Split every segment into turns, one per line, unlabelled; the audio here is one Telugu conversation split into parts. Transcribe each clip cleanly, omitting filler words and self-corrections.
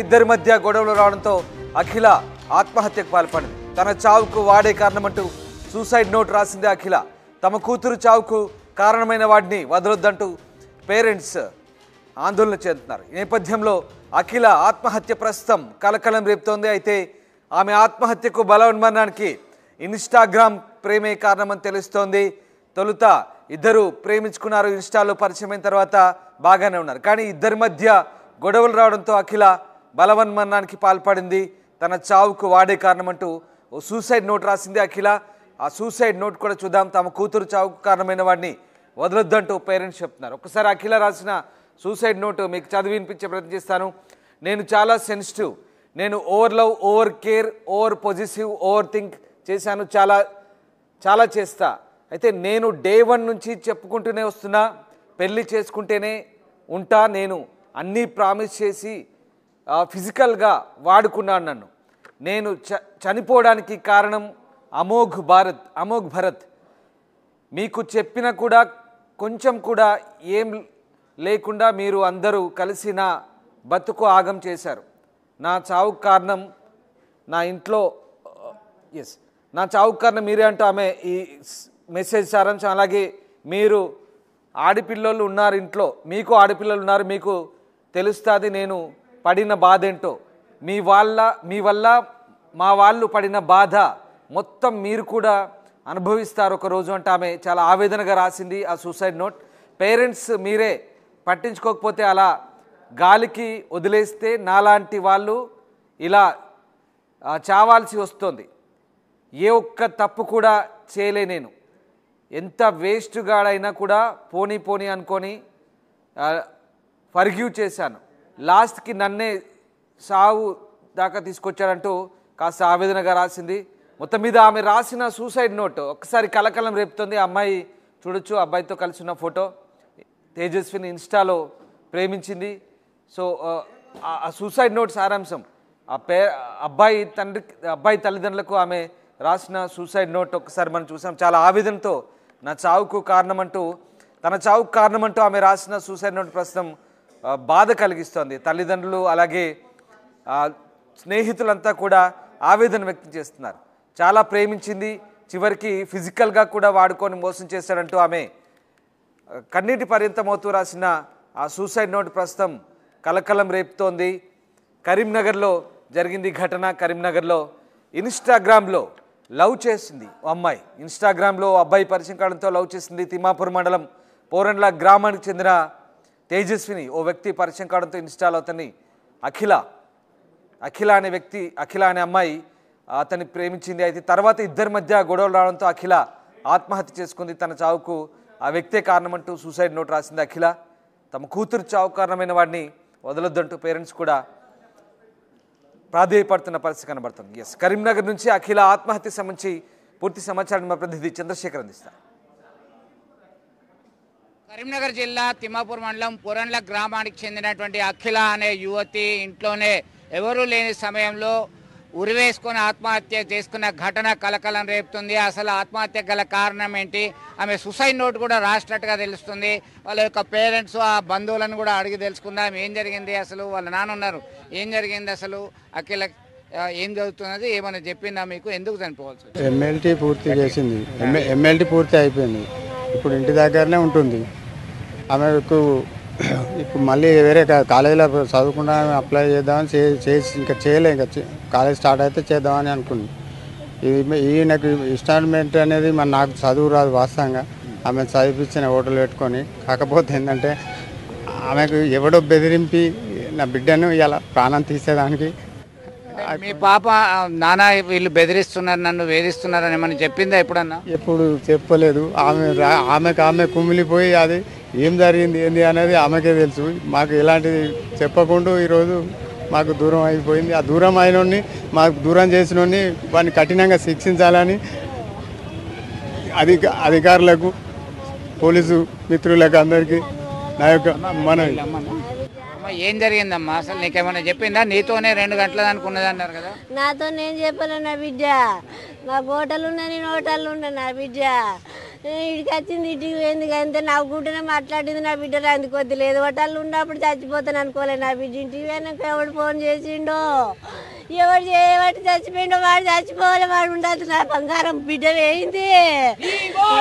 ఇద్దరి మధ్య గొడవలు రావడంతో అఖిల ఆత్మహత్యకు పాల్పడింది. తన చావుకు వాడే కారణమంటూ సూసైడ్ నోట్ రాసింది అఖిల. తమ కూతురు చావుకు కారణమైన వాడిని వదలొద్దంటూ పేరెంట్స్ ఆందోళన చెందుతున్నారు. ఈ నేపథ్యంలో అఖిల ఆత్మహత్య ప్రస్తుతం కలకలం రేపుతోంది. అయితే ఆమె ఆత్మహత్యకు బలవన్మరణానికి ఇన్స్టాగ్రామ్ ప్రేమే కారణమని తెలుస్తోంది. తొలుత ఇద్దరు ప్రేమించుకున్నారు, ఇన్స్టాలో పరిచయమైన తర్వాత బాగానే ఉన్నారు. కానీ ఇద్దరి మధ్య గొడవలు రావడంతో అఖిల బలవన్మరణానికి పాల్పడింది. తన చావుకు వాడే కారణమంటూ ఓ సూసైడ్ నోట్ రాసింది అఖిల. ఆ సూసైడ్ నోట్ కూడా చూద్దాం. తమ కూతురు చావుకు కారణమైన వాడిని వదలొద్దంటూ పేరెంట్స్ చెప్తున్నారు. ఒకసారి అఖిల రాసిన సూసైడ్ నోట్ మీకు చదివి వినిపించే ప్రయత్నం చేస్తాను. నేను చాలా సెన్సిటివ్, నేను over love, over care, over positive, over think చేశాను, చాలా చాలా చేస్తా. అయితే నేను డే 1 నుంచి చెప్పుకుంటూనే వస్తున్నా, పెళ్ళి చేసుకుంటేనే ఉంటా, నేను అన్నీ ప్రామిస్ చేసి ఫిజికల్గా వాడుకున్నాను నన్ను. నేను చనిపోవడానికి కారణం అమోఘ్ భరత్. మీకు చెప్పిన కూడా కొంచెం కూడా ఏం లేకుండా మీరు అందరూ కలిసి నా బతుకు ఆగం చేశారు. నా చావుకు కారణం నా ఇంట్లో నా చావుకు కారణం మీరే అంటూ ఆమె ఈ మెసేజ్ సారాంశం. అలాగే మీరు ఆడపిల్లలు ఉన్నారు ఇంట్లో, మీకు ఆడపిల్లలు ఉన్నారు, మీకు తెలుస్తుంది నేను పడిన బాధ ఏంటో. మీ వల్ల మా వాళ్ళు పడిన బాధ మొత్తం మీరు కూడా అనుభవిస్తారు ఒకరోజు అంటే ఆమె చాలా ఆవేదనగా రాసింది ఆ సూసైడ్ నోట్. పేరెంట్స్ మీరే పట్టించుకోకపోతే, అలా గాలికి వదిలేస్తే నాలాంటి వాళ్ళు ఇలా చావాల్సి వస్తుంది. ఏ ఒక్క తప్పు కూడా చేయలే నేను. ఎంత వేస్ట్గాడైనా కూడా పోనీ అనుకొని ఫర్గ్యూ చేశాను. లాస్ట్కి నన్నే సావు దాకా తీసుకొచ్చాడంటూ కాస్త ఆవేదనగా రాసింది. మొత్తం మీద ఆమె రాసిన సూసైడ్ నోట్ ఒక్కసారి కలకలం రేపుతుంది. అమ్మాయి చూడొచ్చు, అబ్బాయితో కలిసి ఉన్న ఫోటో. తేజస్విని ఇన్స్టాలో ప్రేమించింది. సో ఆ సూసైడ్ నోట్ సారాంశం అబ్బాయి తల్లిదండ్రులకు ఆమె రాసిన సూసైడ్ నోట్ ఒక్కసారి మనం చూసాం. చాలా ఆవేదనతో తన చావుకు కారణమంటూ ఆమె రాసిన సూసైడ్ నోట్ ప్రస్తుతం బాధ కలిగిస్తోంది. తల్లిదండ్రులు అలాగే స్నేహితులంతా కూడా ఆవేదన వ్యక్తం చేస్తున్నారు. చాలా ప్రేమించింది, చివరికి ఫిజికల్గా కూడా వాడుకొని మోసం చేశాడంటూ ఆమె కన్నీటి పర్యంతమవుతూ రాసిన ఆ సూసైడ్ నోట్ ప్రస్తుతం కలకలం రేపుతోంది. కరీంనగర్లో జరిగింది ఘటన. కరీంనగర్లో ఇన్స్టాగ్రామ్లో లవ్ చేసింది అమ్మాయి. ఇన్స్టాగ్రామ్లో అబ్బాయి పరిచయం కావడంతో లవ్ చేసింది. తిమ్మాపూర్ మండలం పోరండ్ల గ్రామానికి చెందిన తేజస్విని ఓ వ్యక్తి పరిచయం కావడంతో ఇన్స్టాలో అతన్ని అఖిల అనే అమ్మాయి అతన్ని ప్రేమించింది. అయితే తర్వాత ఇద్దరి మధ్య గొడవలు రావడంతో అఖిల ఆత్మహత్య చేసుకుంది. తన చావుకు ఆ వ్యక్తే కారణమంటూ సూసైడ్ నోట్ రాసింది అఖిల. తమ కూతురు చావు కారణమైన వాడిని వదలొద్దంటూ పేరెంట్స్ కూడా ప్రాధేయపడుతున్న పరిస్థితి కనబడుతుంది. కరీంనగర్ నుంచి అఖిల ఆత్మహత్యకు సంబంధించి పూర్తి సమాచారం మా ప్రతినిధి చంద్రశేఖర్ అందిస్తారు.
కరీంనగర్ జిల్లా తిమ్మాపూర్ మండలం పోరండ్ల గ్రామానికి చెందినటువంటి అఖిల అనే యువతి ఇంట్లోనే ఎవరూ లేని సమయంలో ఉరివేసుకొని ఆత్మహత్య చేసుకున్న ఘటన కలకలం రేపుతుంది. అసలు ఆత్మహత్య గల కారణం ఏంటి, ఆమె సూసైడ్ నోట్ కూడా రాసినట్టుగా తెలుస్తుంది. వాళ్ళ యొక్క పేరెంట్స్ ఆ బంధువులను కూడా అడిగి తెలుసుకుందాం ఏం జరిగింది, అసలు వాళ్ళ నాన్న ఉన్నారు, ఏం జరిగింది, అసలు అఖిల ఏం చదువుతున్నది, ఏమైనా చెప్పిందా మీకు, ఎందుకు చనిపోవాల్సి?
ఎమ్మెల్టీ పూర్తి చేసింది, ఎమ్మెల్టీ పూర్తి అయిపోయింది, ఇప్పుడు ఇంటి దగ్గరనే ఉంటుంది. ఆమెకు ఇప్పుడు మళ్ళీ వేరే కాలేజీలో చదువుకుంటా అప్లై చేద్దామని చేసి ఇంకా చేయలే, ఇంకా కాలేజ్ స్టార్ట్ అయితే చేద్దామని అనుకుంది. ఈయనకు ఇన్స్టాల్మెంట్ అనేది నాకు చదువు రాదు వాస్తవంగా. ఆమె చదివించిన ఓటలు పెట్టుకొని, కాకపోతే ఏంటంటే ఆమెకు ఎవడో బెదిరింపి నా బిడ్డను ఇలా ప్రాణం తీసేదానికి.
మీ పాప నాన్న వీళ్ళు బెదిరిస్తున్నారు, నన్ను వేధిస్తున్నారని ఏమని చెప్పిందా ఎప్పుడన్నా?
ఎప్పుడు చెప్పలేదు. ఆమె కుమిలిపోయి అది ఏం జరిగింది ఏంది అనేది ఆమెకే తెలుసు. మాకు ఎలాంటిది చెప్పకుండా ఈరోజు మాకు దూరం అయిపోయింది. ఆ దూరం అయినోడిని, మాకు దూరం చేసినోడిని వాడిని కఠినంగా శిక్షించాలని అధికారులకు, పోలీసు మిత్రులకు అందరికీ నా యొక్క మనవి.
ఏం జరిగిందమ్మా, అసలు నీకేమైనా చెప్పిందా? నీతోనే 2 గంటల దానికి ఉన్నదన్నారు కదా.
నాతో నేను చెప్పలే నా బిడ్డ, నా హోటల్ ఉన్నా, నేను హోటల్ ఉన్నా నా బిడ్డ. ఇడికి వచ్చింది ఇంటికి పోయింది అంతే నవ్వుకుంటూనే మాట్లాడింది. నా బిడ్డలు అందుకొద్ది లేదు వాళ్ళు ఉన్నప్పుడు చచ్చిపోతాను అనుకోలే. నా బిడ్డ ఇంటికి పోయినాక ఎవడు ఫోన్ చేసిండో ఎవడు చేయబట్టి చచ్చిపోయిండో వాడు చచ్చిపోవాలి. వాడు ఉండదు నా బంగారం బిడ్డ వేయింది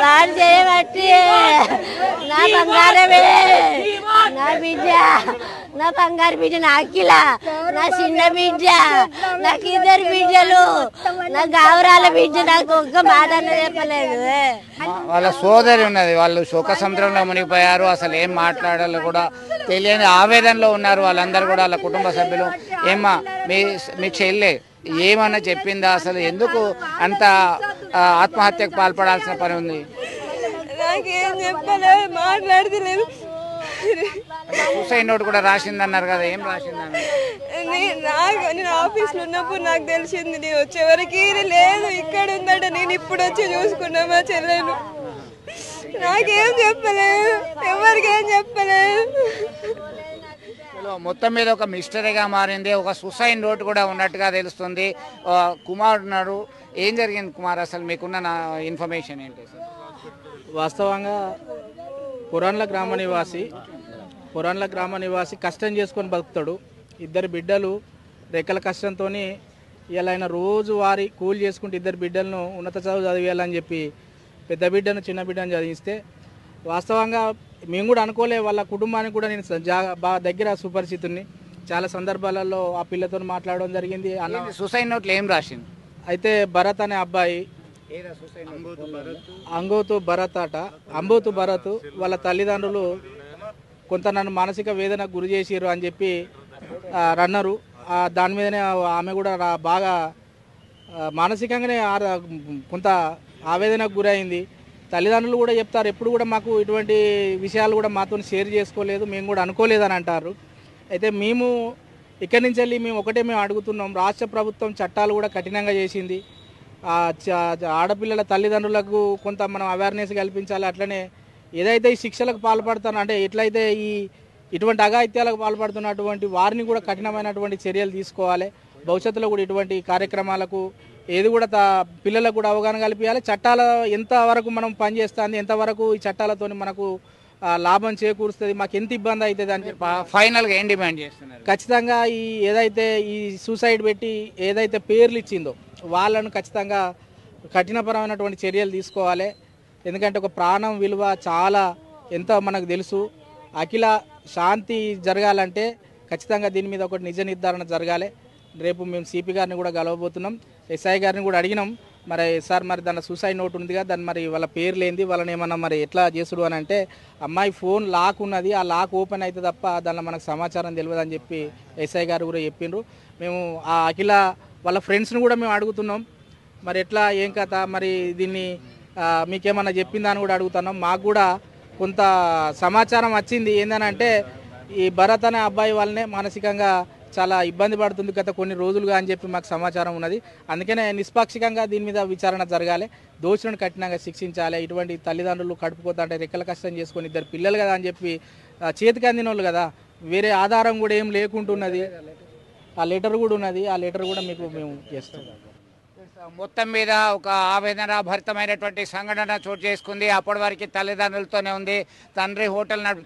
వాడు చేయబట్టి నా బంగారమే నా బిడ్డ నా బంగారు బిడ్డ నా అఖిల నా చిన్న బిడ్డ నాకు 2 బిడ్డలు నా గౌరాల బిడ్డ నాకు ఒక్క మాట చెప్పలేదు.
వాళ్ళ సోదరి ఉన్నది, వాళ్ళు శోక సముద్రంలో మునిగిపోయారు. అసలు ఏం మాట్లాడాలో కూడా తెలియని ఆవేదనలో ఉన్నారు వాళ్ళందరూ కూడా, వాళ్ళ కుటుంబ సభ్యులు. ఏమ్మా మీ చెల్లె ఏమన్నా చెప్పిందా? అసలు ఎందుకు అంత ఆత్మహత్యకు పాల్పడాల్సిన పని ఉంది?
నాకేం చెప్పలేదు, మాట్లాడతలేదు.
సూసైడ్ నోట్ కూడా రాసిందన్నారు కదా, ఏం రాసిందని?
నేను ఆఫీస్లో ఉన్నప్పుడు నాకు తెలిసింది. నేను వచ్చేవరకు లేదు ఇక్కడ ఉందట. నేను ఇప్పుడు వచ్చి చూసుకున్నా మా చెల్లెను. నాకేం చెప్పలేదు, ఎవరికేం చెప్పలేదు.
మొత్తం మీద ఒక మిస్టరీగా మారింది. ఒక సూసైడ్ నోట్ కూడా ఉన్నట్టుగా తెలుస్తుంది. కుమార్ ఉన్నారు. ఏం జరిగింది కుమార్? అసలు మీకున్న ఇన్ఫర్మేషన్ ఏంటి?
వాస్తవంగా పురాణల గ్రామ నివాసి కష్టం చేసుకొని బతుకుతాడు. 2 బిడ్డలు రెక్కల కష్టంతో ఇలా ఆయన రోజు వారి కూలి చేసుకుంటూ 2 బిడ్డలను ఉన్నత చదువు చదివేయాలని చెప్పి పెద్ద బిడ్డను చిన్న బిడ్డను చదివిస్తే వాస్తవంగా మేము కూడా అనుకోలే. వాళ్ళ కుటుంబానికి కూడా నేను బాగా దగ్గర సుపరిచితుని. చాలా సందర్భాలలో ఆ పిల్లతో మాట్లాడడం జరిగింది.
సూసైడ్ నోట్లో ఏం రాసింది?
అయితే భరత్ అనే అబ్బాయి, అంగోతు భరత్ వాళ్ళ తల్లిదండ్రులు కొంత నన్ను మానసిక వేదనకు గురి చేసిరు అని చెప్పి రన్నరు. దాని మీదనే ఆమె కూడా బాగా మానసికంగానే కొంత ఆవేదనకు గురైంది. తల్లిదండ్రులు కూడా చెప్తారు, ఎప్పుడు కూడా మాకు ఇటువంటి విషయాలు కూడా మాతో షేర్ చేసుకోలేదు, మేము కూడా అనుకోలేదని అంటారు. అయితే మేము ఇక్కడి నుంచి వెళ్ళి మేము అడుగుతున్నాం, రాష్ట్ర ప్రభుత్వం చట్టాలు కూడా కఠినంగా చేసింది. ఆడపిల్లల తల్లిదండ్రులకు కొంత మనం అవేర్నెస్ కల్పించాలి. అట్లనే ఏదైతే ఈ శిక్షలకు పాల్పడుతానో అంటే ఎట్లయితే ఇటువంటి అఘాయిత్యాలకు పాల్పడుతున్నటువంటి వారిని కూడా కఠినమైనటువంటి చర్యలు తీసుకోవాలి. భవిష్యత్తులో కూడా ఇటువంటి కార్యక్రమాలకు ఏది కూడా పిల్లలకు కూడా అవగాహన కల్పించాలి. చట్టాల ఎంతవరకు మనం పనిచేస్తుంది, ఎంతవరకు ఈ చట్టాలతో మనకు లాభం చేకూరుస్తుంది, మాకు ఎంత ఇబ్బంది అవుతుంది అని చెప్పి
ఫైనల్గా ఏం డిమాండ్ చేస్తున్నారు?
ఖచ్చితంగా ఏదైతే ఈ సూసైడ్ పెట్టి ఏదైతే పేర్లు ఇచ్చిందో వాళ్ళను ఖచ్చితంగా కఠినపరమైనటువంటి చర్యలు తీసుకోవాలి. ఎందుకంటే ఒక ప్రాణం విలువ చాలా ఎంత మనకు తెలుసు. అఖిల శాంతి జరగాలంటే ఖచ్చితంగా దీని మీద ఒకటి నిజ నిర్ధారణ జరగాలి. రేపు మేము సిపి గారిని కూడా కలవబోతున్నాం, ఎస్ఐ గారిని కూడా అడిగినాం. మరి సార్ మరి దాని సూసైడ్ నోట్ ఉందిగా, దాన్ని మరి వాళ్ళ పేర్లు ఏంది, వాళ్ళని ఏమన్నా మరి ఎట్లా చేసుడు అని అంటే అమ్మాయి ఫోన్ లాక్ ఉన్నది, ఆ లాక్ ఓపెన్ అయితే తప్ప దానిలో మనకు సమాచారం తెలియదు అని చెప్పి ఎస్ఐ గారు కూడా చెప్పిండ్రు. మేము ఆ అఖిల వాళ్ళ ఫ్రెండ్స్ని కూడా మేము అడుగుతున్నాం, మరి ఎట్లా ఏం కథ, మరి దీన్ని మీకేమన్నా చెప్పిందా అని కూడా అడుగుతున్నాం. మాకు కూడా కొంత సమాచారం వచ్చింది. ఏందనంటే ఈ భరత్ అనే అబ్బాయి వాళ్ళనే మానసికంగా చాలా ఇబ్బంది పడుతుంది గత కొన్ని రోజులుగా అని చెప్పి మాకు సమాచారం ఉన్నది. అందుకనే నిష్పాక్షికంగా దీని మీద విచారణ జరగాలి, దోషులను కఠినంగా శిక్షించాలి. ఇటువంటి తల్లిదండ్రులు కడుపుకోతా అంటే రెక్కల కష్టం చేసుకొని 2 పిల్లలు కదా అని చెప్పి చేతికి అందిన వాళ్ళు కదా, వేరే ఆధారం కూడా ఏం లేకుంటున్నది. ఆ లెటర్ కూడా ఉన్నది, ఆ లెటర్ కూడా మీకు మేము చేస్తాం.
మొత్తం మీద ఒక ఆవేదన భరితమైనటువంటి సంఘటన చోటు చేసుకుంది. అప్పటి వరకు తల్లిదండ్రులతోనే ఉంది. తండ్రి హోటల్